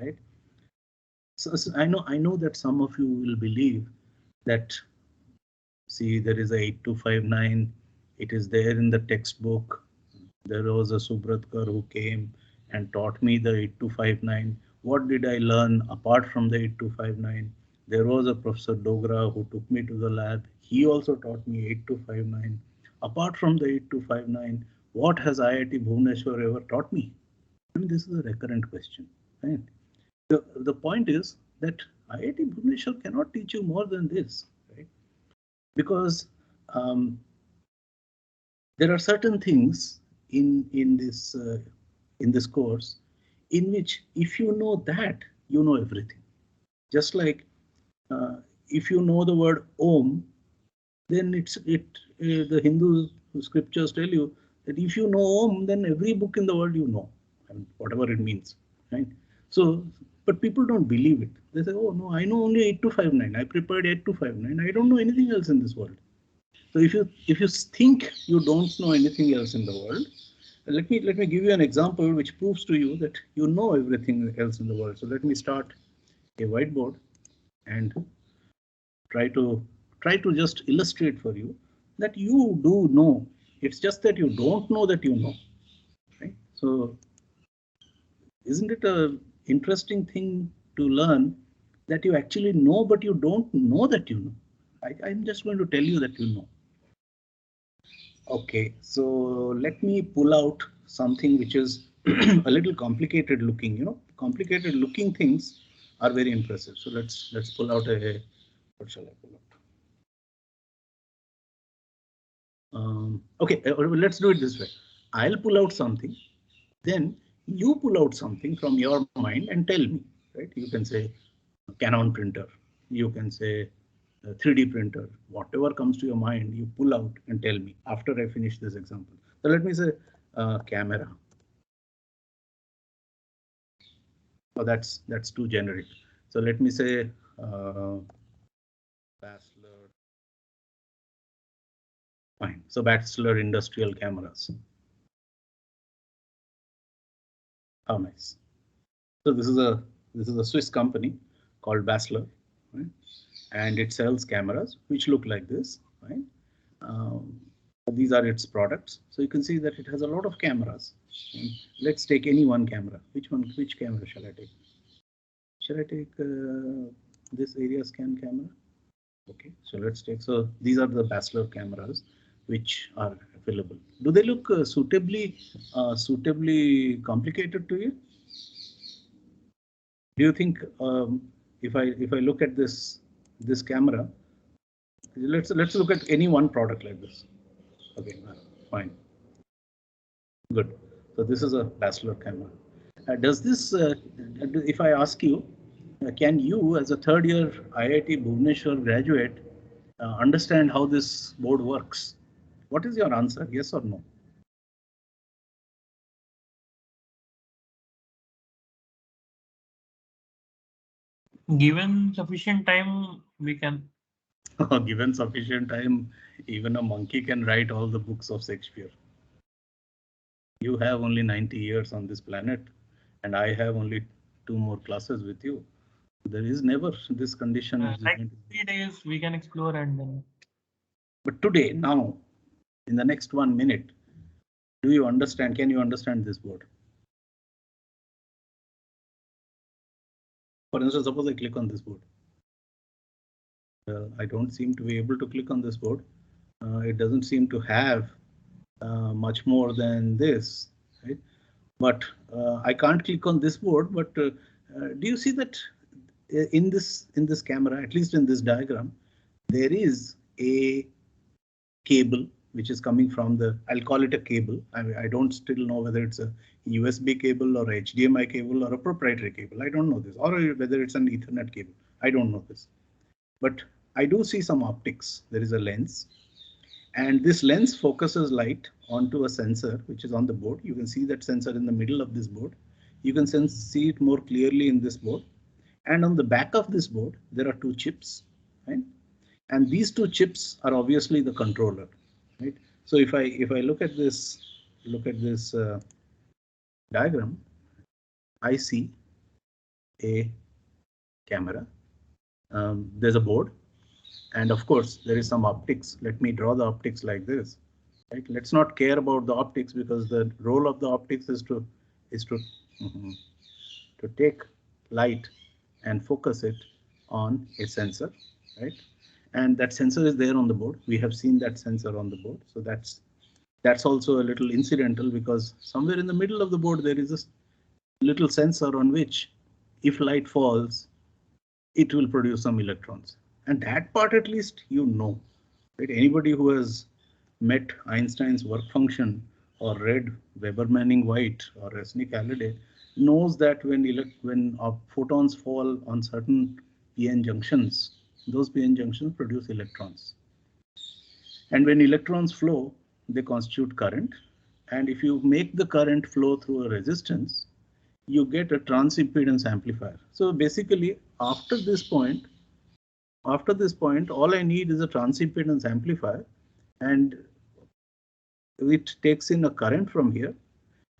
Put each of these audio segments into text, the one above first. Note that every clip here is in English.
right? So I know that some of you will believe that, see, there is a 8259. It is there in the textbook. There was a Subratkar who came and taught me the 8259. What did I learn apart from the 8259? There was a Professor Dogra who took me to the lab. He also taught me 8259. Apart from the 8259, what has IIT Bhubaneswar ever taught me? I mean, this is a recurrent question, right? The point is that IIT Bhubaneswar cannot teach you more than this, right? Because there are certain things in this course in which if you know that, you know everything. Just like if you know the word Om, then the Hindu scriptures tell you that if you know Om, then every book in the world you know, and whatever it means, right? So, but people don't believe it. They say, oh no, I know only 8259. I prepared 8259. I don't know anything else in this world. So if you think you don't know anything else in the world, let me give you an example which proves to you that you know everything else in the world. So let me start a whiteboard and try to just illustrate for you that you do know. It's just that you don't know that you know, right? So isn't it a interesting thing to learn that you actually know, but you don't know that you know? I'm just going to tell you that you know. Okay, so let me pull out something which is a little complicated looking. You know, complicated looking things are very impressive. So let's pull out a, what shall I pull out? Okay, let's do it this way. I'll pull out something, then you pull out something from your mind and tell me, right? You can say Canon printer, you can say 3D printer, whatever comes to your mind, you pull out and tell me after I finish this example. So let me say camera. Oh, that's too generic. So let me say Bachelor. Fine. So Bachelor industrial cameras. How nice. So this is a Swiss company called Bachelor, right? And it sells cameras which look like this, right? Um, these are its products. So you can see that it has a lot of cameras. And let's take any one camera. Which camera shall I take? Shall I take this area scan camera? Okay, so let's take, so these are the Bachelor cameras which are available. Do they look suitably complicated to you? Do you think if I look at this camera, let's look at any one product like this. Okay, fine, good. So this is a Bachelor camera. Does this, if I ask you, can you as a third year IIT Bhubaneswar graduate understand how this board works? What is your answer? Yes or no? Given sufficient time, we can. Given sufficient time, even a monkey can write all the books of Shakespeare. You have only 90 years on this planet, and I have only 2 more classes with you. There is never this condition. Like 3 days, we can explore and then. But today, now, in the next 1 minute, do you understand? Can you understand this board? For instance, suppose I click on this board. I don't seem to be able to click on this board. It doesn't seem to have much more than this, right? But I can't click on this board. But do you see that in this camera, at least in this diagram, there is a cable which is coming from the, I'll call it a cable. I don't still know whether it's a USB cable or a HDMI cable or a proprietary cable. I don't know this, or whether it's an Ethernet cable. I don't know this. But I do see some optics. There is a lens, and this lens focuses light onto a sensor which is on the board. You can see that sensor in the middle of this board. You can see it more clearly in this board. And on the back of this board, there are 2 chips, right? And these 2 chips are obviously the controller, right? So if I look at this diagram, I see a camera. There's a board, and of course there is some optics. Let me draw the optics like this. Right? Let's not care about the optics because the role of the optics is to to take light and focus it on a sensor, right? And that sensor is there on the board. We have seen that sensor on the board. So that's also a little incidental because somewhere in the middle of the board there is a little sensor on which if light falls, it will produce some electrons. And that part at least you know. Right? Anybody who has met Einstein's work function or read Weber-Manning-White or Resnick-Halliday knows that when photons fall on certain p-n junctions, those p-n junctions produce electrons. And when electrons flow, they constitute current. And if you make the current flow through a resistance, you get a transimpedance amplifier. So basically, after this point, all I need is a transimpedance amplifier, and it takes in a current from here,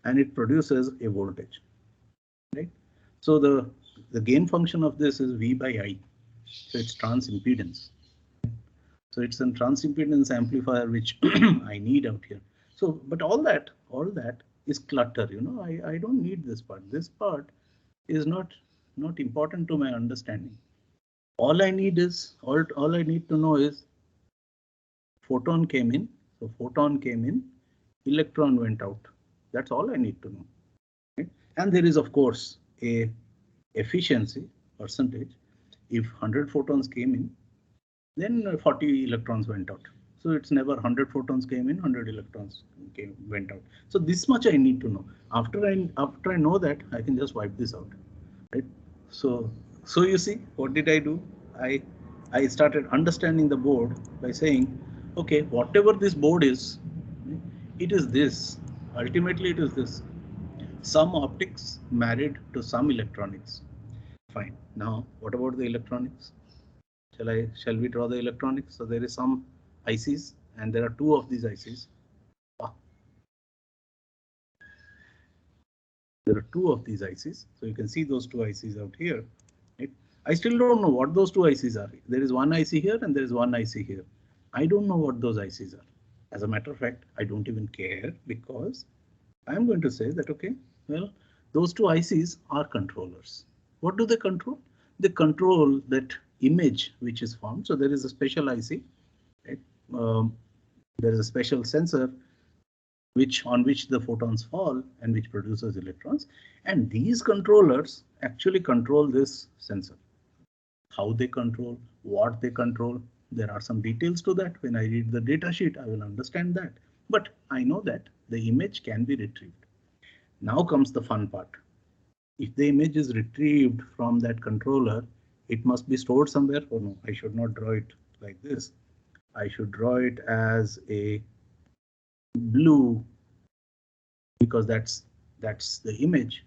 and it produces a voltage. Right? So the gain function of this is V by I. So it's transimpedance. So it's a transimpedance amplifier which I need out here. So, but all that is clutter. You know, I don't need this part. This part is not important to my understanding. All I need to know is photon came in. So photon came in, electron went out. That's all I need to know. Right? And there is of course a efficiency percentage. If 100 photons came in, then 40 electrons went out. So it's never 100 photons came in, 100 electrons went out. So this much I need to know. After I know that, I can just wipe this out. Right? So you see, what did I do? I started understanding the board by saying, okay, whatever this board is, it is this. Ultimately, it is this. Some optics married to some electronics. Fine. Now, what about the electronics? Shall we draw the electronics? So there is some ICs, and there are two of these ICs. There are two of these ICs. So you can see those two ICs out here. Right? I still don't know what those two ICs are. There is one IC here and there is one IC here. I don't know what those ICs are. As a matter of fact, I don't even care because I'm going to say that, okay, well, those two ICs are controllers. What do they control? They control that image which is formed. So there is a special IC. Right? There is a special sensor on which the photons fall and which produces electrons. And these controllers actually control this sensor. How they control, what they control. There are some details to that. When I read the data sheet, I will understand that. But I know that the image can be retrieved. Now comes the fun part. If the image is retrieved from that controller, it must be stored somewhere. Oh no, I should not draw it like this. I should draw it as a blue because that's the image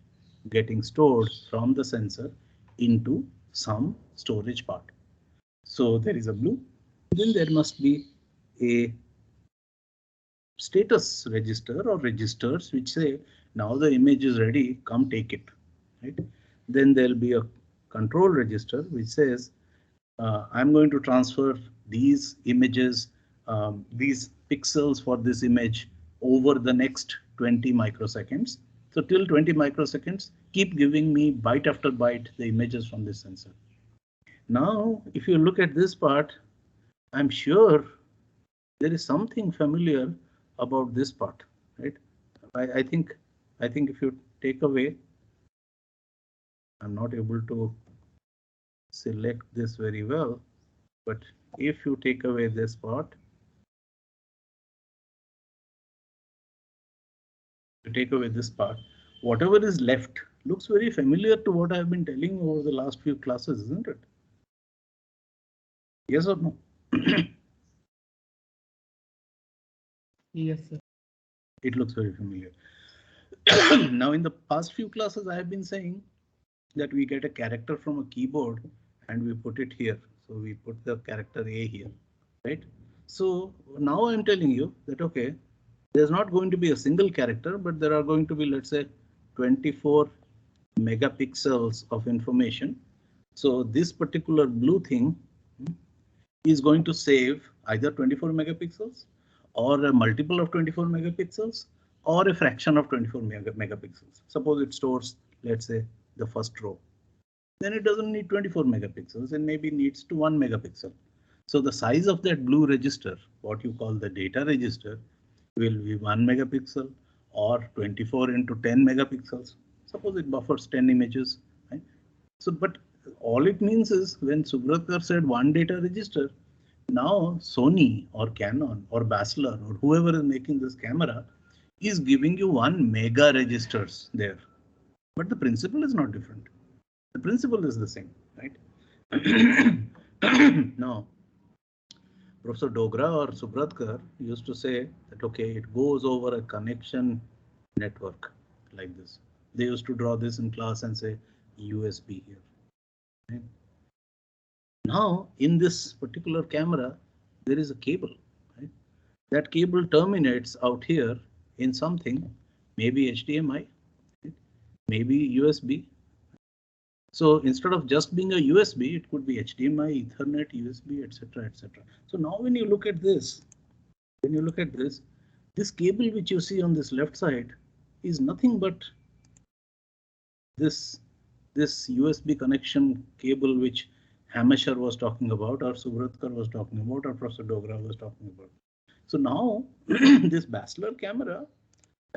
getting stored from the sensor into some storage part. So there is a blue. Then there must be a status register or registers which say now the image is ready, come take it. Right? Then there'll be a control register which says I'm going to transfer these images, these pixels for this image over the next 20 microseconds. So till 20 microseconds, keep giving me byte after byte the images from this sensor. Now, if you look at this part, I'm sure there is something familiar about this part, right? I think if you take away, I'm not able to select this very well, but if you take away this part, whatever is left looks very familiar to what I've been telling over the last few classes, isn't it? Yes or no? Yes, sir. It looks very familiar. Now, in the past few classes, I have been saying that we get a character from a keyboard and we put it here. So we put the character A here, right? So now I'm telling you that, okay, there's not going to be a single character, but there are going to be, let's say, 24 megapixels of information. So this particular blue thing is going to save either 24 megapixels or a multiple of 24 megapixels or a fraction of 24 megapixels. Suppose it stores, let's say, the first row. Then it doesn't need 24 megapixels and maybe needs to 1 megapixel. So the size of that blue register, what you call the data register, will be 1 megapixel or 24 into 10 megapixels. Suppose it buffers 10 images. Right? So, but all it means is when Subratkar said one data register, now Sony or Canon or Basler or whoever is making this camera is giving you 1 mega registers there. But the principle is not different. The principle is the same, right? Now, Professor Dogra or Subratkar used to say that, okay, it goes over a connection network like this. They used to draw this in class and say USB here. Right? Now, in this particular camera, there is a cable. Right? That cable terminates out here in something, maybe HDMI, right? Maybe USB. So instead of just being a USB, it could be HDMI, Ethernet, USB, etc., etc. So now when you look at this, this cable which you see on this left side is nothing but this USB connection cable which Hamesher was talking about, or Subratkar was talking about, or Professor Dogra was talking about. So now this Basler camera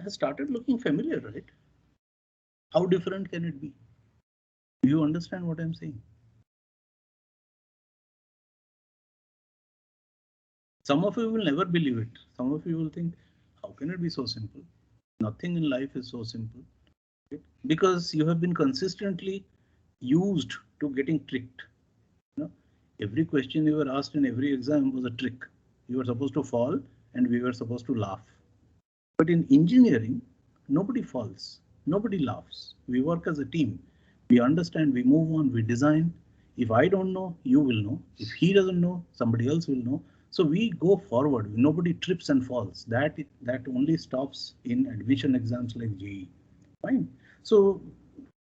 has started looking familiar, right? How different can it be? Do you understand what I'm saying? Some of you will never believe it. Some of you will think, how can it be so simple? Nothing in life is so simple. Right? Because you have been consistently used to getting tricked. You know, every question you were asked in every exam was a trick. You were supposed to fall and we were supposed to laugh. But in engineering, nobody falls, nobody laughs. We work as a team. We understand, we move on, we design. If I don't know, you will know. If he doesn't know, somebody else will know. So we go forward. Nobody trips and falls. That only stops in admission exams like JEE. Fine. So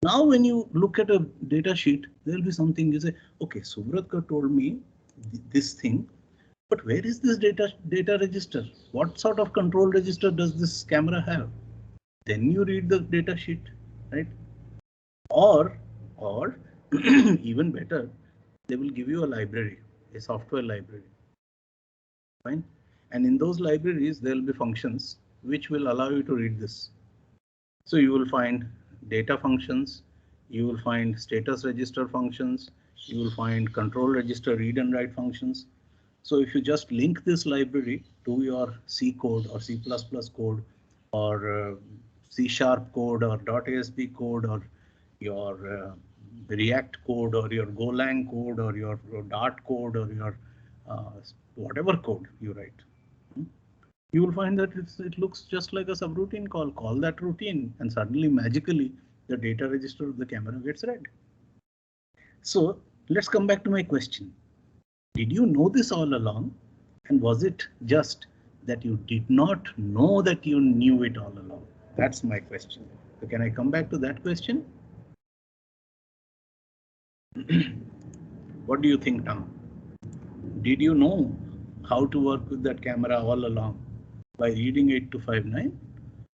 now when you look at a data sheet, there'll be something you say, okay, Subratkar told me this thing, but where is this data register? What sort of control register does this camera have? Then you read the data sheet, right? Or even better, they will give you a library, a software library. Fine. And in those libraries, there will be functions which will allow you to read this. So you will find data functions, you will find status register functions, you will find control register read and write functions. So if you just link this library to your C code or C++ code or C# code or .asp code or your React code or your Golang code or your Dart code or your whatever code you write, you will find that it looks just like a subroutine call. Call that routine and suddenly magically the data register of the camera gets read. So let's come back to my question. Did you know this all along? And was it just that you did not know that you knew it all along? That's my question. So can I come back to that question? What do you think, Tom? Did you know how to work with that camera all along by reading 8259?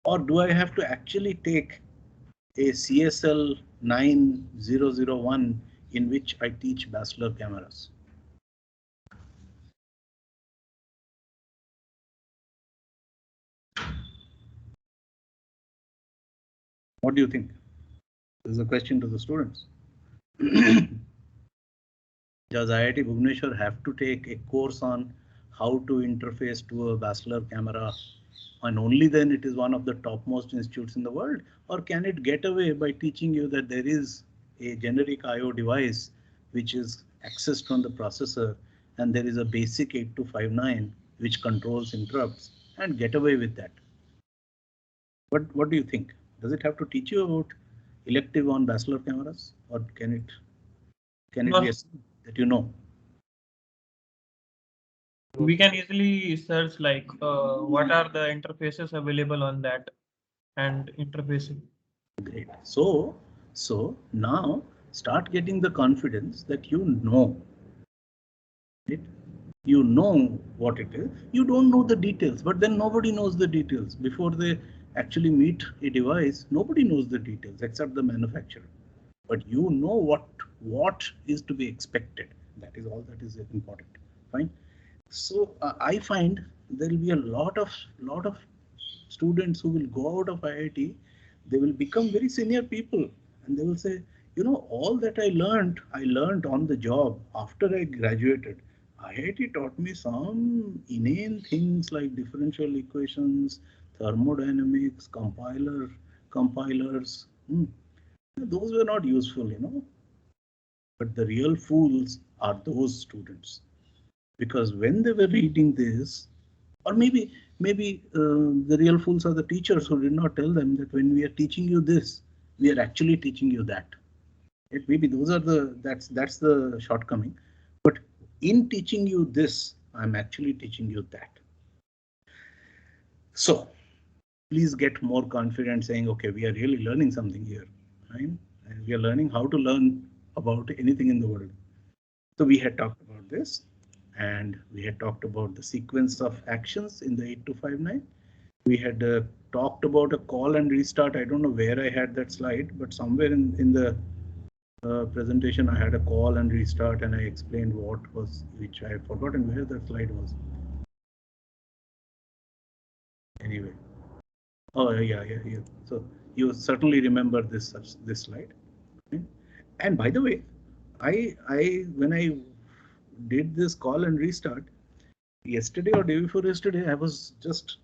Or do I have to actually take a CSL 9001 in which I teach Basler cameras? What do you think? This is a question to the students. Does IIT Bhubaneswar have to take a course on how to interface to a Basler camera, and only then it is one of the topmost institutes in the world? Or can it get away by teaching you that there is a generic IO device which is accessed from the processor and there is a basic 8259 which controls interrupts, and get away with that? What do you think? Does it have to teach you about elective on Basler cameras, or can it be assumed that you know? We can easily search like what are the interfaces available on that and interfacing. Great. So So now start getting the confidence that you know it. You know what it is. You don't know the details, but then nobody knows the details. Before they actually meet a device, nobody knows the details except the manufacturer. But you know what is to be expected. That is all that is important. Fine. So I find there will be a lot of students who will go out of IIT. They will become very senior people, and they will say, you know, all that I learned on the job after I graduated. IIT taught me some inane things like differential equations, thermodynamics, compilers. Those were not useful, you know. But the real fools are those students, because when they were reading this, or maybe the real fools are the teachers who did not tell them that when we are teaching you this, we are actually teaching you that. It maybe those are that's the shortcoming. But in teaching you this, I'm actually teaching you that. So please get more confident saying, okay, we are really learning something here, right? And we are learning how to learn about anything in the world. So we had talked about this, and we had talked about the sequence of actions in the 8259. We had talked about a call and restart. I don't know where I had that slide, but somewhere in the presentation I had a call and restart, and I explained what was, which I had forgotten where that slide was. Anyway, oh yeah. So you certainly remember this slide. Okay? And by the way, I when I did this call and restart yesterday or day before yesterday, I was just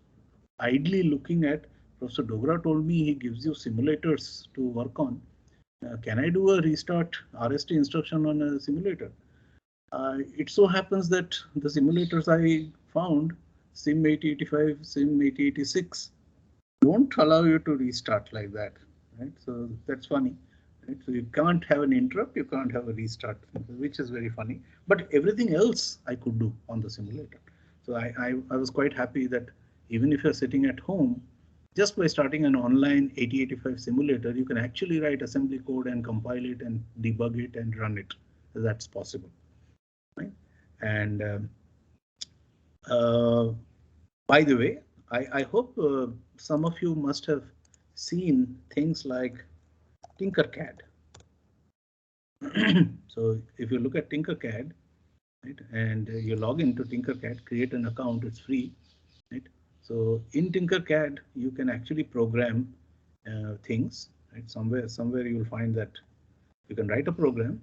idly looking at. Professor Dogra told me he gives you simulators to work on. Can I do a restart RST instruction on a simulator? It so happens that the simulators I found, SIM 8085, SIM 8086, don't allow you to restart like that, right? So that's funny. Right? So you can't have an interrupt, you can't have a restart, which is very funny. But everything else I could do on the simulator. So I was quite happy that even if you're sitting at home, just by starting an online 8085 simulator, you can actually write assembly code and compile it and debug it and run it. That's possible, right? And uh, by the way, I hope some of you must have seen things like Tinkercad. So if you look at Tinkercad, right, and you log into Tinkercad, create an account, it's free, right? So in Tinkercad, you can actually program things, right? Somewhere you'll find that you can write a program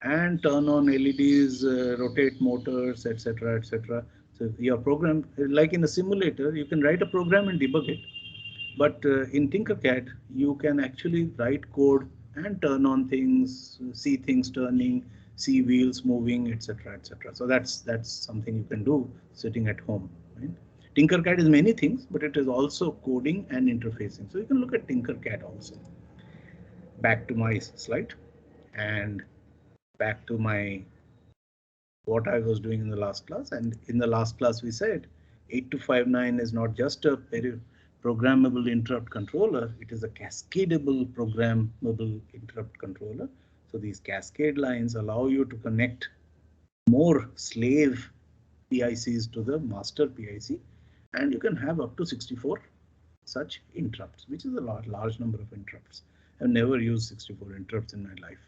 and turn on LEDs, rotate motors, etc., etc. So your program, like in a simulator, you can write a program and debug it. But in Tinkercad, you can actually write code and turn on things, see things turning, see wheels moving, etc., etc. So that's something you can do sitting at home. Right? Tinkercad is many things, but it is also coding and interfacing. So you can look at Tinkercad also. Back to my slide and back to my what I was doing in the last class. And in the last class, we said 8259 is not just a programmable interrupt controller, it is a cascadable programmable interrupt controller. So these cascade lines allow you to connect more slave PICs to the master PIC, and you can have up to 64 such interrupts, which is a large number of interrupts. I've never used 64 interrupts in my life.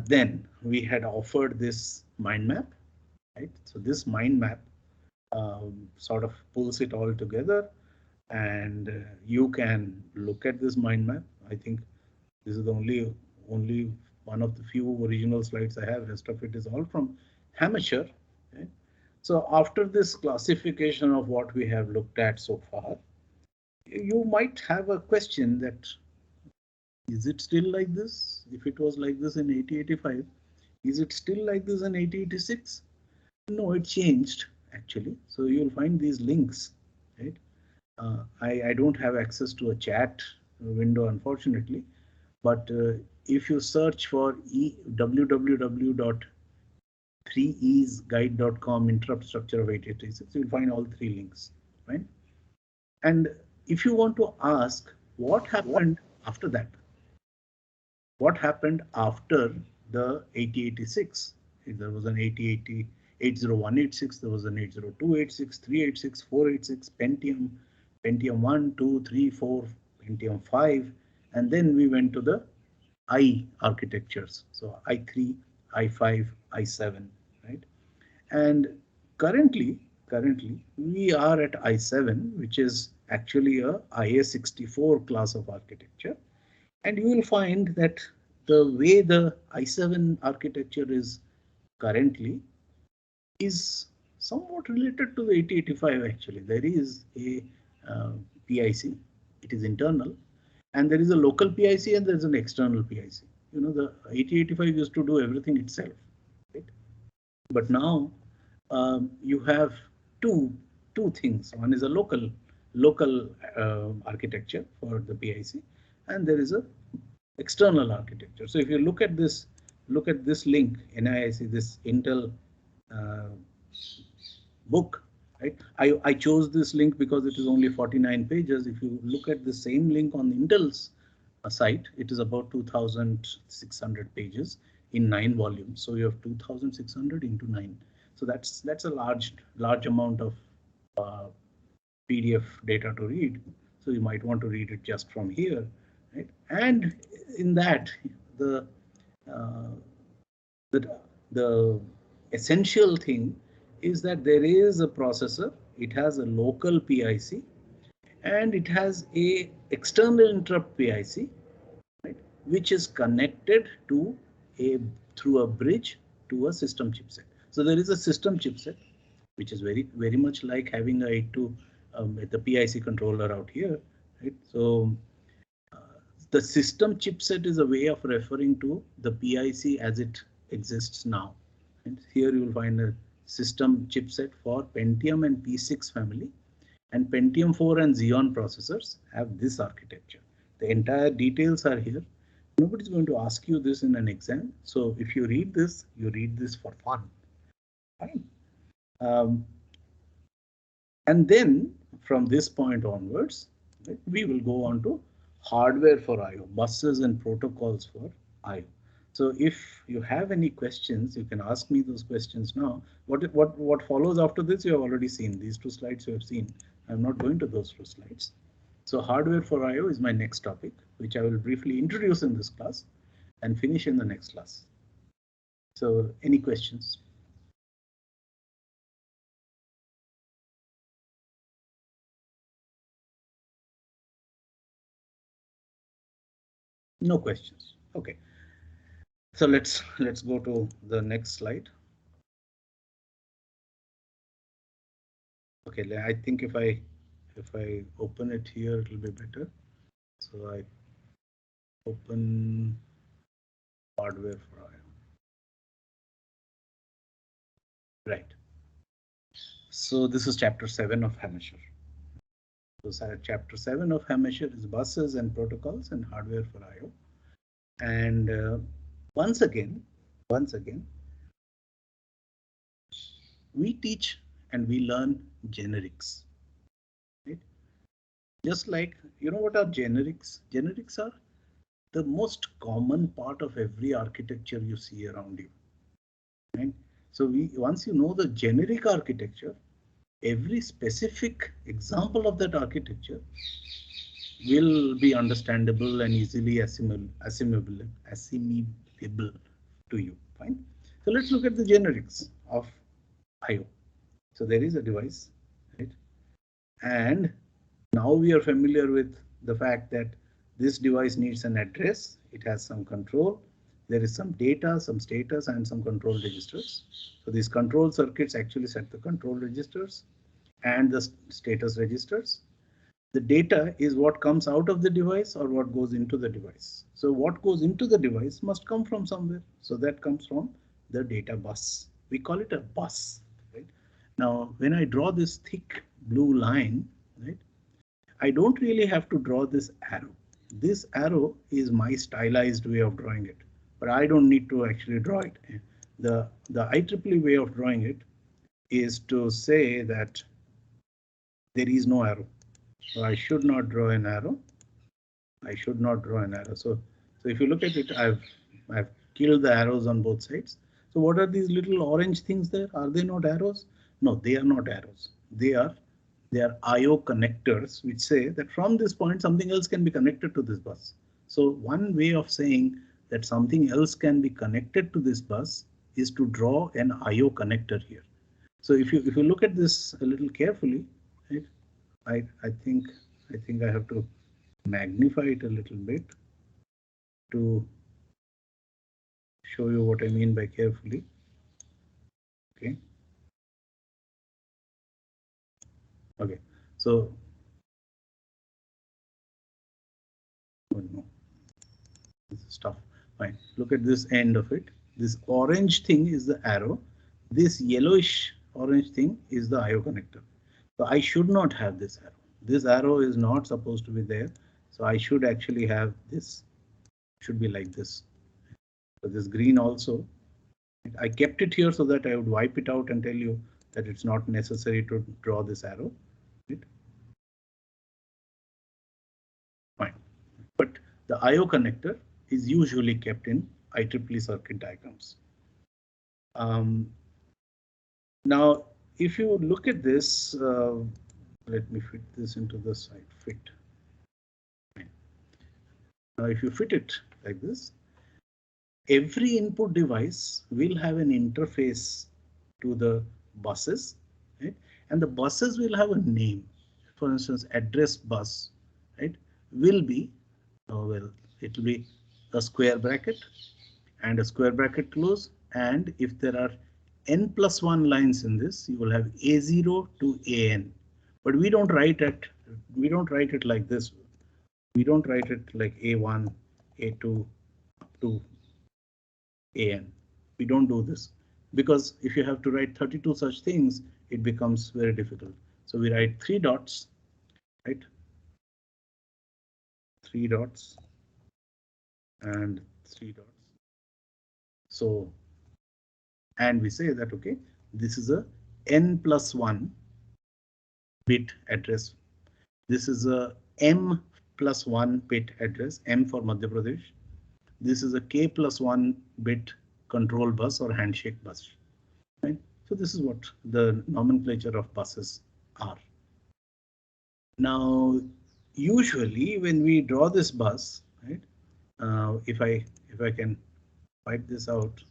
Then we had offered this mind map, right? So this mind map sort of pulls it all together, and you can look at this mind map. I think this is the only one of the few original slides I have. Rest of it is all from Hamacher. Okay? So after this classification of what we have looked at so far, you might have a question that, is it still like this? If it was like this in 8085, is it still like this in 8086? No, it changed actually. So you'll find these links, right? I don't have access to a chat window, unfortunately, but if you search for www.3esguide.com interrupt structure of 8086, you'll find all three links, right? And if you want to ask what happened after that, what happened after the 8086. There was an 8080, 80186, there was an 80286, 386, 486, Pentium, Pentium 1, 2, 3, 4, Pentium 5, and then we went to the I architectures. So i3, i5, i7, right? And currently we are at i7, which is actually a IA64 class of architecture. And you will find that the way the i7 architecture is currently is somewhat related to the 8085 actually. There is a PIC, it is internal, and there is a local PIC and there is an external PIC. You know, the 8085 used to do everything itself, right? But now you have two things. One is a local architecture for the PIC, and there is a external architecture. So if you look at this link, NIIC, this Intel book, right? I chose this link because it is only 49 pages. If you look at the same link on Intel's site, it is about 2,600 pages in 9 volumes. So you have 2,600 into 9. So that's a large amount of PDF data to read. So you might want to read it just from here, right? And in that, the essential thing is that there is a processor. It has a local PIC and it has a external interrupt PIC, right, which is connected to through a bridge to a system chipset. So there is a system chipset, which is very much like having a 82 the PIC controller out here, right? So the system chipset is a way of referring to the PIC as it exists now. And here you will find a system chipset for Pentium and P6 family, and Pentium 4 and Xeon processors have this architecture. The entire details are here. Nobody's going to ask you this in an exam. So if you read this, you read this for fun. Fine. And then from this point onwards, right, we will go on to hardware for I/O, buses and protocols for I/O. So if you have any questions, you can ask me those questions now. What follows after this, you have already seen. These 2 slides you have seen. I'm not going to those 2 slides. So hardware for I/O is my next topic, which I will briefly introduce in this class and finish in the next class. So any questions? No questions. Okay. So let's go to the next slide. Okay, I think if I open it here, it will be better. So I open hardware for I/O. Right. So this is chapter 7 of Hamisher. So chapter 7 of Hamisher is buses and protocols and hardware for I/O. And once again, we teach and we learn generics. Right? Just like, you know what are generics? Generics are the most common part of every architecture you see around you. Right? So once you know the generic architecture, every specific example of that architecture will be understandable and easily assimilable to you. Fine. So let's look at the generics of I/O. So there is a device, right? And now we are familiar with the fact that this device needs an address. It has some control. There is some data, some status, and some control registers. So these control circuits actually set the control registers and the status registers. The data is what comes out of the device or what goes into the device. So what goes into the device must come from somewhere. So that comes from the data bus. We call it a bus. Right? Now, when I draw this thick blue line, right, I don't really have to draw this arrow. This arrow is my stylized way of drawing it, but I don't need to actually draw it. The IEEE way of drawing it is to say that there is no arrow. So I should not draw an arrow. So So if you look at it, I've killed the arrows on both sides. So what are these little orange things there? Are they not arrows? No, they are not arrows. They are IO connectors which say that from this point something else can be connected to this bus. So one way of saying that something else can be connected to this bus is to draw an IO connector here. So if you look at this a little carefully, right, I think I have to magnify it a little bit to show you what I mean by carefully. Okay. Okay. So, oh no, this is tough. Fine. Look at this end of it. This orange thing is the arrow. This yellowish orange thing is the IO connector. So I should not have this arrow. This arrow is not supposed to be there. So I should actually have this. Should be like this. So this green also. I kept it here so that I would wipe it out and tell you that it's not necessary to draw this arrow. Right? Fine. But the IO connector is usually kept in IEEE circuit diagrams. Now, if you look at this, let me fit this into the side fit. Now, if you fit it like this, every input device will have an interface to the buses, right? And the buses will have a name. For instance, address bus, right, will be, well, it will be a square bracket and a square bracket close. And if there are n+1 lines in this, you will have A0 to AN. But we don't write it like this. We don't write it like A1, A2 up to AN. We don't do this because if you have to write 32 such things, it becomes very difficult. So we write 3 dots, right? 3 dots and 3 dots. So, and we say that, okay, this is a n+1 bit address. This is a m+1 bit address, M for Madhya Pradesh. This is a k+1 bit control bus or handshake bus. Right? So this is what the nomenclature of buses are. Now, usually when we draw this bus, right? If I can wipe this out.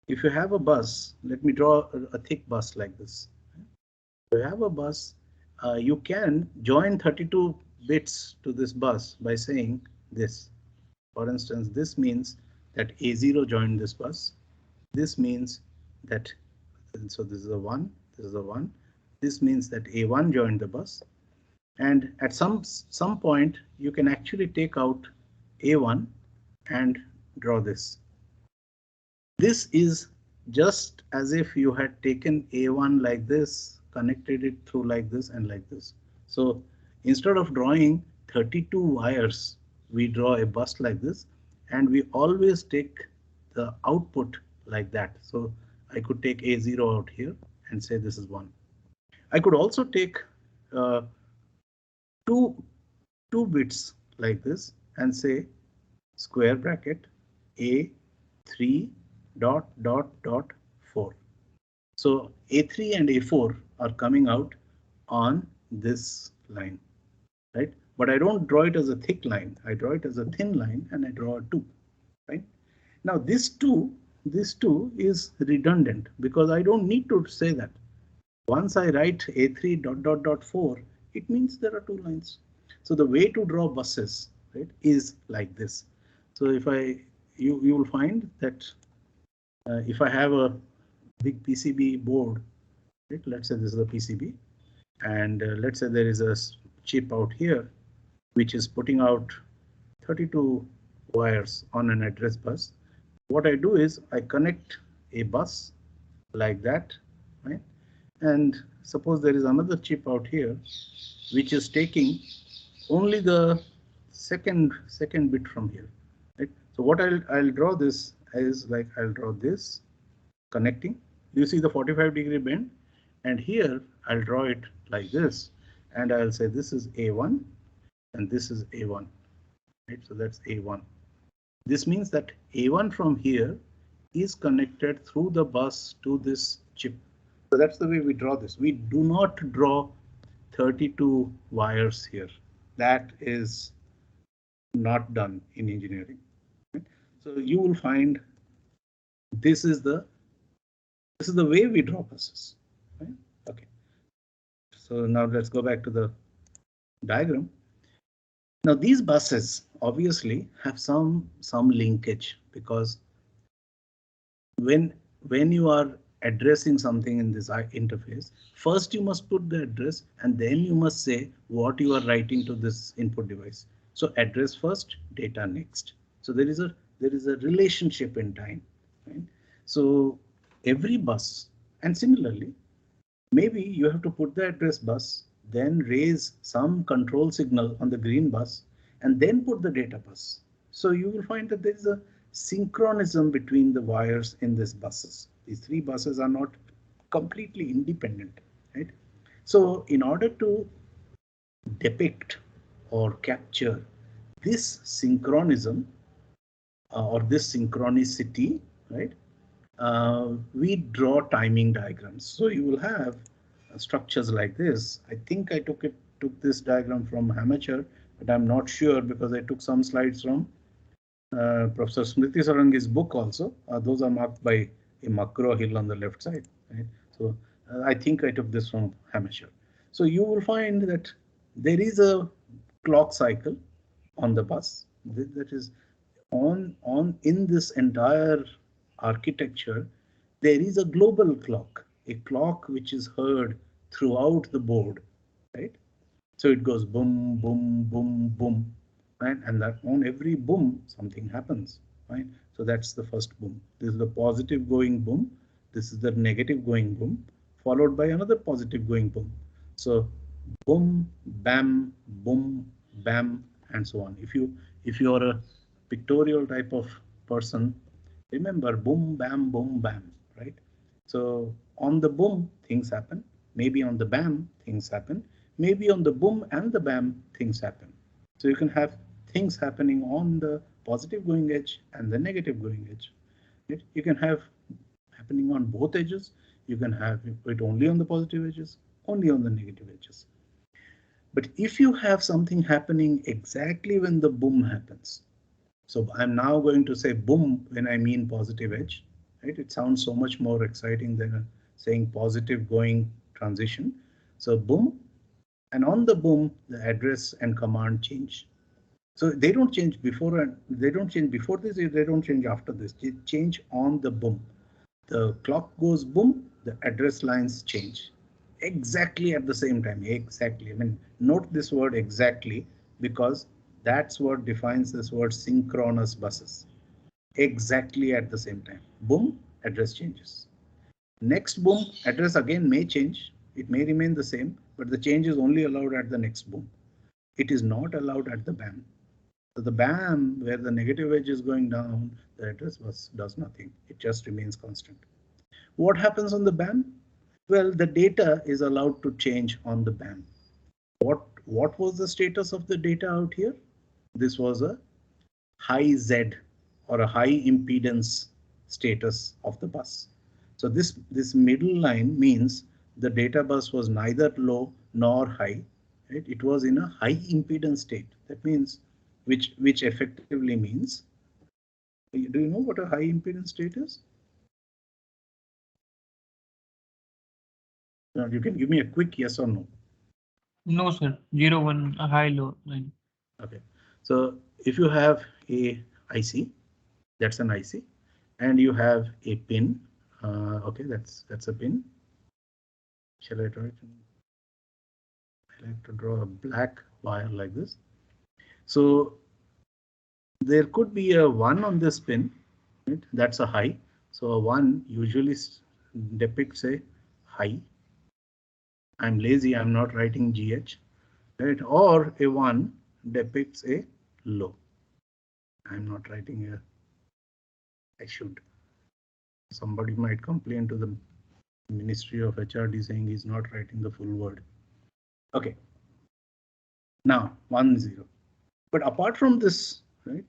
If you have a bus, let me draw a thick bus like this. If you have a bus, you can join 32 bits to this bus by saying this. For instance, this means that A0 joined this bus. This means that, so this is a 1, this is a 1. This means that A1 joined the bus. And at some point, you can actually take out A1 and draw this. This is just as if you had taken A1 like this, connected it through like this and like this. So instead of drawing 32 wires, we draw a bus like this, and we always take the output like that. So I could take A0 out here and say this is 1. I could also take two bits like this and say square bracket A3 dot 4. So A3 and A4 are coming out on this line, right? But I don't draw it as a thick line. I draw it as a thin line and I draw a 2, right? Now this 2 is redundant because I don't need to say that. Once I write A3 dot 4, it means there are 2 lines. So the way to draw buses, right, is like this. So if you will find that if I have a big PCB board, right, let's say this is a PCB, and let's say there is a chip out here which is putting out 32 wires on an address bus. What I do is I connect a bus like that, right? And suppose there is another chip out here which is taking only the second bit from here, right? So what I'll draw this is like I'll draw this connecting. You see the 45-degree bend, and here I'll draw it like this, and I'll say this is A1 and this is A1. right? So that's A1. This means that A1 from here is connected through the bus to this chip. So that's the way we draw this. We do not draw 32 wires here. That is not done in engineering. Right? So you will find this is the way we draw buses. Right? Okay. So now let's go back to the diagram. Now these buses obviously have some linkage, because when you are addressing something in this interface, first you must put the address and then you must say what you are writing to this input device. So address first, data next. So there is a relationship in time. Right? So every bus, and similarly, maybe you have to put the address bus, then raise some control signal on the green bus, and then put the data bus. So you will find that there is a synchronism between the wires in these buses. These three buses are not completely independent, right? So in order to depict or capture this synchronism or this synchronicity, right? We draw timing diagrams. So you will have structures like this. I think I took this diagram from Hamacher, but I'm not sure because I took some slides from Professor Smriti Sarangi's book also. Those are marked by a McGraw Hill on the left side. Right? So I think I took this from Hamacher. So you will find that there is a clock cycle on the bus that is on in this entire architecture. There is a global clock, a clock which is heard throughout the board, right? So it goes boom, boom, boom, boom, right? And that on every boom, something happens, right? So that's the first boom. This is the positive going boom. This is the negative going boom, followed by another positive going boom. So boom, bam, boom, bam, and so on. If you are a pictorial type of person, remember boom, bam, right? So on the boom, things happen. Maybe on the bam, things happen. Maybe on the boom and the bam, things happen. So you can have things happening on the positive going edge and the negative going edge. Right? You can have happening on both edges. You can have it only on the positive edges, only on the negative edges. But if you have something happening exactly when the boom happens, so I'm now going to say boom when I mean positive edge, right? It sounds so much more exciting than saying positive going transition. So boom, and on the boom, the address and command change. So they don't change before and they don't change before this, they don't change after this. They change on the boom. The clock goes boom, the address lines change exactly at the same time. Exactly. I mean, note this word exactly because that's what defines this word synchronous buses. Exactly at the same time. Boom, address changes. Next boom, address again may change. It may remain the same, but the change is only allowed at the next boom. It is not allowed at the BAM. So the BAM, where the negative edge is going down, the address bus does nothing. It just remains constant. What happens on the BAM? Well, the data is allowed to change on the BAM. What was the status of the data out here? This was a high Z or a high impedance status of the bus. So this middle line means the data bus was neither low nor high. Right? It was in a high impedance state. That means which effectively means. Do you know what a high impedance state is? You can give me a quick yes or no. No, sir. 0, 1, high, low, line. Okay. So if you have a IC, that's an IC, and you have a pin. Okay, that's a pin. Shall I draw it? I like to draw a black wire like this. So there could be a 1 on this pin, right? That's a high. So a 1 usually depicts a high. I'm lazy, I'm not writing GH, right? Or a 1 depicts a low. I'm not writing a, I should. Somebody might complain to the Ministry of HRD saying he's not writing the full word. Okay. Now 1, 0. But apart from this, right,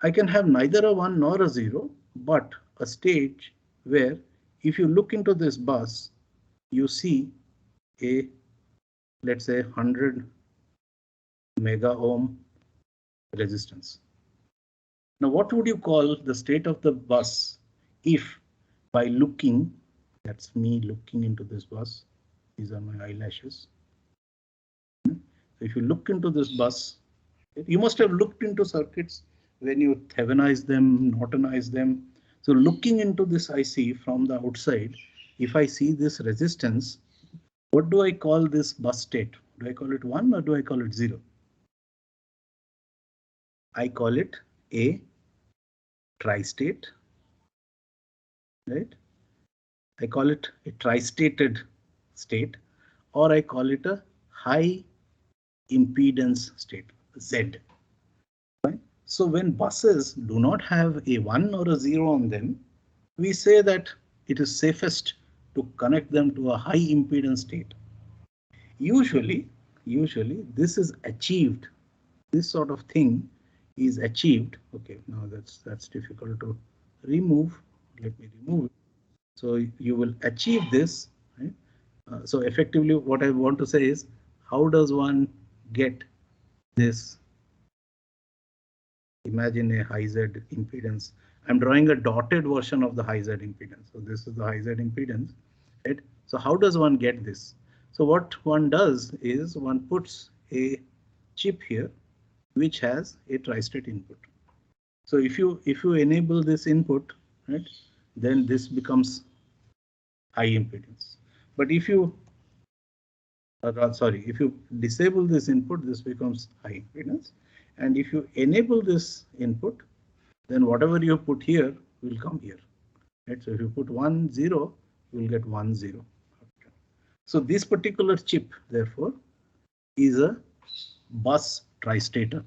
I can have neither a 1 nor a 0, but a stage where if you look into this bus, you see a, let's say, 100 mega ohm resistance. Now, what would you call the state of the bus if by looking, that's me looking into this bus, these are my eyelashes. So if you look into this bus, you must have looked into circuits when you Thévenize them, Nortonize them. So looking into this IC from the outside, if I see this resistance, what do I call this bus state? Do I call it 1 or do I call it 0? I call it a tri-state, right? I call it a tri-stated state, or I call it a high impedance state, Z. Right? So when buses do not have a 1 or a 0 on them, we say that it is safest to connect them to a high impedance state. Usually this is achieved. This sort of thing is achieved. Okay, now that's difficult to remove. Let me remove it. So you will achieve this, right? So effectively what I want to say is, how does one get this? Imagine a high Z impedance. I'm drawing a dotted version of the high Z impedance. So this is the high Z impedance, right? So how does one get this? So what one does is one puts a chip here, which has a tri-state input. So if you enable this input, right, then this becomes high impedance. But if you if you disable this input, this becomes high impedance. And if you enable this input, then whatever you put here will come here. Right? So if you put 1, 0, you will get 1, 0. So this particular chip, therefore, is a bus tri-stator.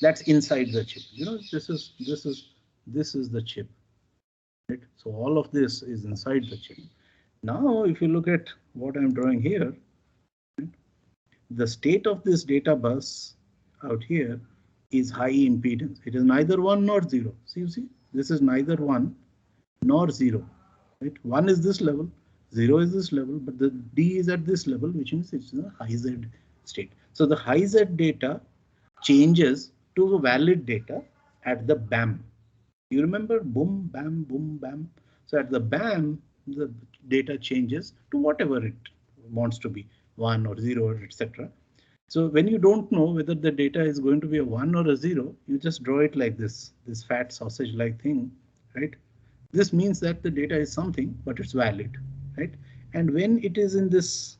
That's inside the chip. You know, this is the chip. Right? So all of this is inside the chip. Now, if you look at what I'm drawing here, right, the state of this data bus out here is high impedance. It is neither 1 nor 0. So you see, this is neither 1 nor 0. Right? 1 is this level, 0 is this level, but the D is at this level, which means it's a high Z state. So the high Z data changes to valid data at the BAM. You remember boom, bam, boom, bam. So at the BAM, the data changes to whatever it wants to be, 1 or 0, etc. So when you don't know whether the data is going to be a 1 or a 0, you just draw it like this fat sausage-like thing, right? This means that the data is something, but it's valid, right? And when it is in this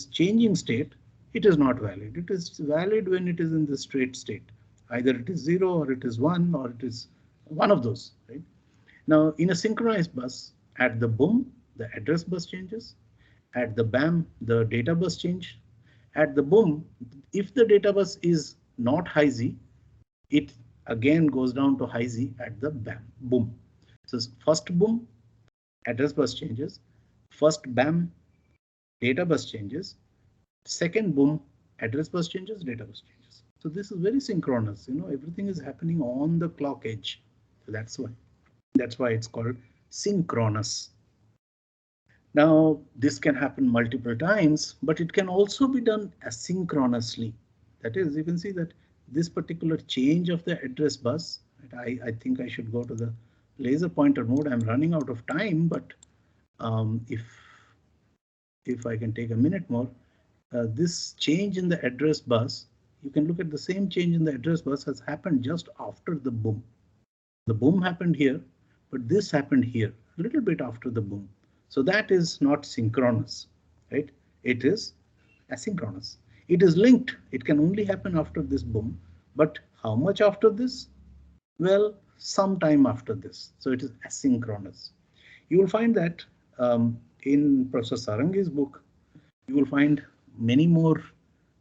changing state, it is not valid. It is valid when it is in the straight state. Either it is 0 or it is 1 or it is one of those, right? Now in a synchronized bus, at the boom, the address bus changes. At the BAM, the data bus change. At the boom, if the data bus is not high Z, it again goes down to high Z at the BAM, boom. So first boom, address bus changes. First BAM, data bus changes. Second boom, address bus changes, data bus changes. So this is very synchronous. You know, everything is happening on the clock edge. So that's why it's called synchronous. Now, this can happen multiple times, but it can also be done asynchronously. That is, you can see that this particular change of the address bus, I think I should go to the laser pointer mode. I'm running out of time, but if I can take a minute more, this change in the address bus, you can look at the same change in the address bus has happened just after the boom. The boom happened here, but this happened here, a little bit after the boom. So that is not synchronous, right? It is asynchronous. It is linked. It can only happen after this boom. But how much after this? Well, some time after this. So it is asynchronous. You will find that in Professor Sarangi's book, you will find many more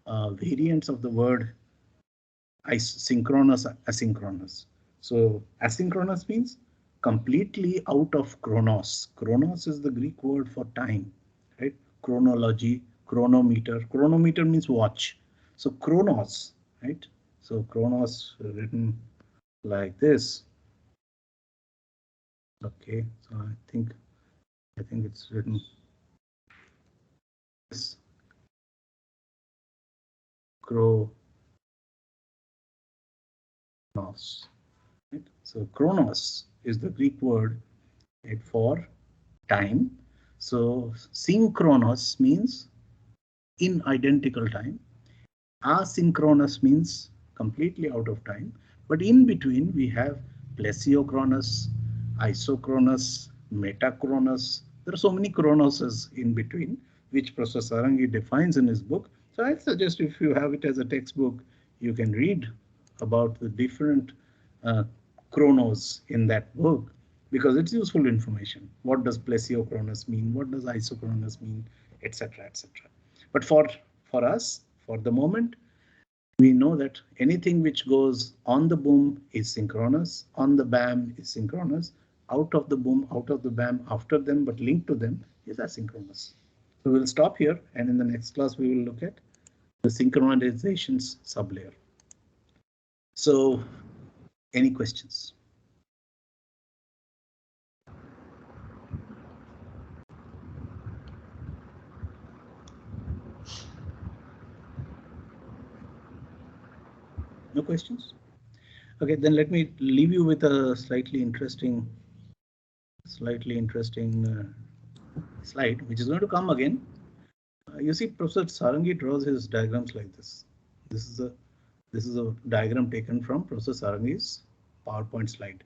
variants of the word synchronous, asynchronous. So asynchronous means completely out of chronos. Chronos is the Greek word for time, right? Chronology, chronometer. Chronometer means watch. So chronos, right? So Chronos written like this. Okay, so I think it's written this. Chronos. Right? So Chronos is the Greek word for time. So synchronous means in identical time. Asynchronous means completely out of time. But in between we have plesiochronous, isochronous, metachronous. There are so many chronoses in between, which Professor Sarangi defines in his book. So I suggest if you have it as a textbook, you can read about the different chronos in that book, because it's useful information. What does plesiochronous mean? What does isochronous mean? Etc. etc. But for us, for the moment, we know that anything which goes on the boom is synchronous, on the BAM is synchronous, out of the boom, out of the BAM, after them, but linked to them is asynchronous. So we'll stop here, and in the next class we will look at the synchronizations sublayer. So, any questions? No questions? Okay, then let me leave you with a slightly interesting slide, which is going to come again. You see, Professor Sarangi draws his diagrams like this. This is a diagram taken from Professor Sarangi's PowerPoint slide.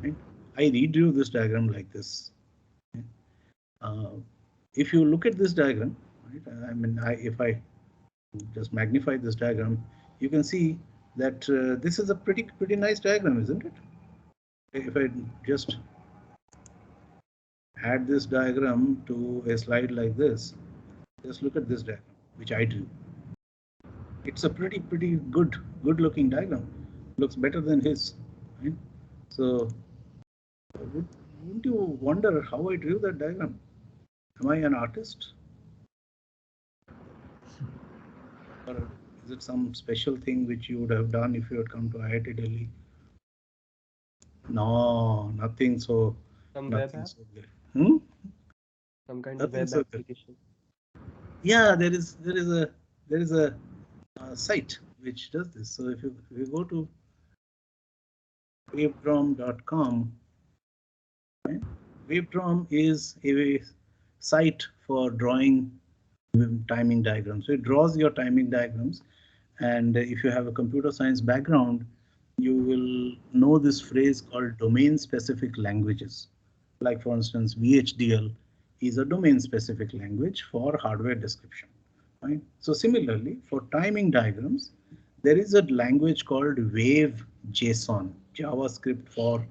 Right? I redrew this diagram like this. If you look at this diagram, right, I mean, if I just magnify this diagram, you can see that this is a pretty nice diagram, isn't it? If I just add this diagram to a slide like this, just look at this diagram, which I drew. It's a pretty good looking diagram. Looks better than his. Right? So wouldn't you wonder how I drew that diagram? Am I an artist? Or is it some special thing which you would have done if you had come to IIT Delhi? No, nothing so. Some nothing web app? so good. Hmm? Some kind Nothing of so web good. application. Yeah, there is a site which does this. So if you go to wavedrom.com, right? Wavedrom is a site for drawing timing diagrams. So it draws your timing diagrams, and if you have a computer science background, you will know this phrase called domain-specific languages. Like for instance, VHDL is a domain-specific language for hardware description. Right? So similarly, for timing diagrams, there is a language called Wave.json, JavaScript for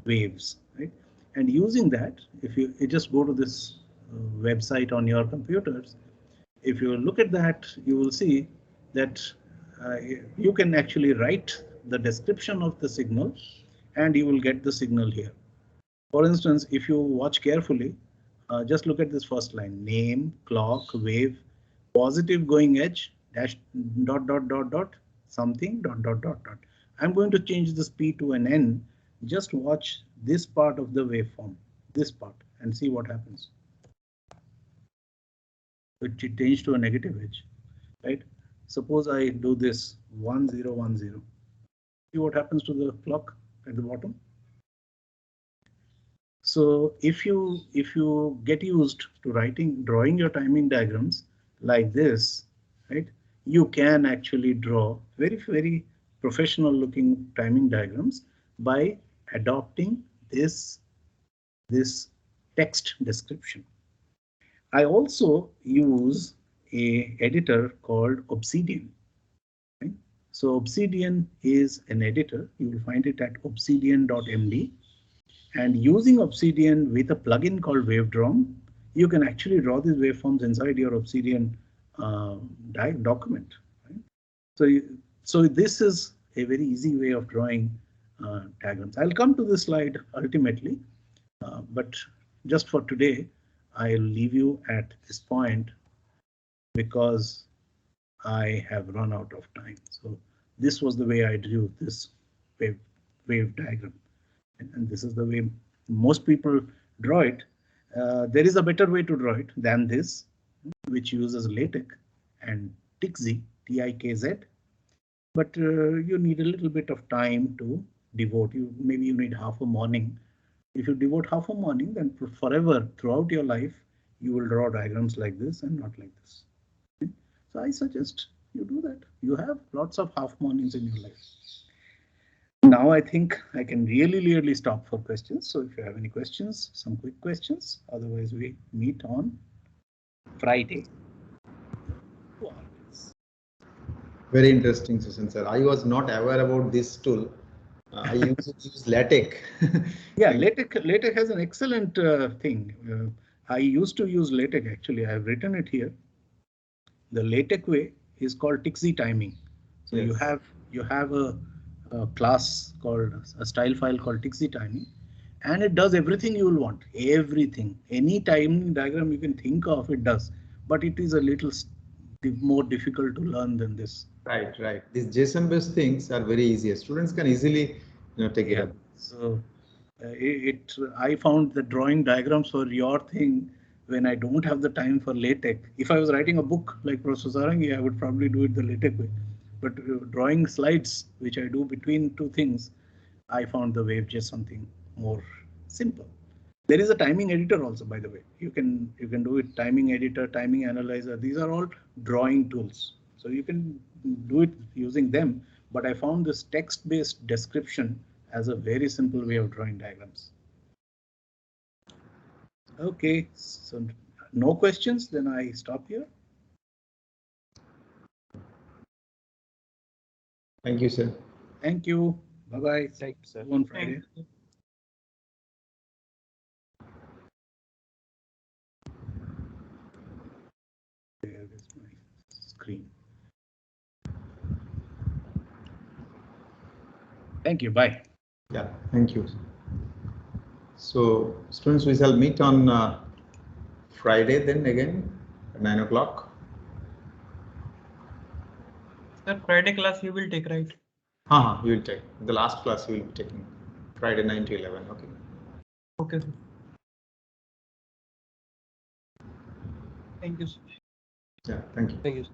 waves. Right? And using that, if you just go to this website on your computers, if you look at that, you will see that you can actually write the description of the signal and you will get the signal here. For instance, if you watch carefully, just look at this first line: name, clock, wave, positive going edge, dash, dot, something, dot. I'm going to change this P to an N. Just watch this part of the waveform, this part, and see what happens. It changed to a negative edge, right? Suppose I do this 1010. See what happens to the clock at the bottom. So if you get used to drawing your timing diagrams like this, right, you can actually draw very professional looking timing diagrams by adopting this text description. I also use a editor called Obsidian. Right? So Obsidian is an editor. You will find it at obsidian.md. And using Obsidian with a plugin called Wavedrom, you can actually draw these waveforms inside your Obsidian document. Right? So this is a very easy way of drawing diagrams. I'll come to this slide ultimately, but just for today, I'll leave you at this point because I have run out of time. So this was the way I drew this wave diagram. And this is the way most people draw it. There is a better way to draw it than this, which uses LaTeX and TIKZ, TIKZ. But you need a little bit of time to devote. Maybe you need half a morning. If you devote half a morning, then forever throughout your life, you will draw diagrams like this and not like this. Okay? So I suggest you do that. You have lots of half mornings in your life. Now I think I can really stop for questions. So if you have any questions, some quick questions. Otherwise, we meet on Friday. Very interesting session, sir. I was not aware about this tool. I used to use LaTeX. Yeah, LaTeX has an excellent thing. I used to use LaTeX actually. I have written it here. The LaTeX way is called TIKZ timing. So yes. you have a class called a style file called TIKZ timing, and it does everything you will want. Everything, any timing diagram you can think of, it does. But it is a little more difficult to learn than this. Right. These JSON-based things are very easy. Students can easily, take it up. So I found that drawing diagrams for your thing when I don't have the time for LaTeX. If I was writing a book like Professor Sarangi, I would probably do it the LaTeX way. But drawing slides, which I do between two things, I found the Wave just something more simple. There is a timing editor also, by the way. You can do it, timing editor, timing analyzer. These are all drawing tools. So you can do it using them. But I found this text-based description as a very simple way of drawing diagrams. Okay, so no questions, then I stop here. Thank you, sir. Thank you. Bye-bye. Thank you, sir. On Friday. There is my screen. Thank you. Bye. Yeah, thank you. So, students, we shall meet on Friday then again at 9 o'clock. Sir, Friday class you will take, right? You will take. The last class you will be taking. Friday 9 to 11. Okay. Okay, sir. Thank you, sir. Yeah, thank you. Thank you, sir.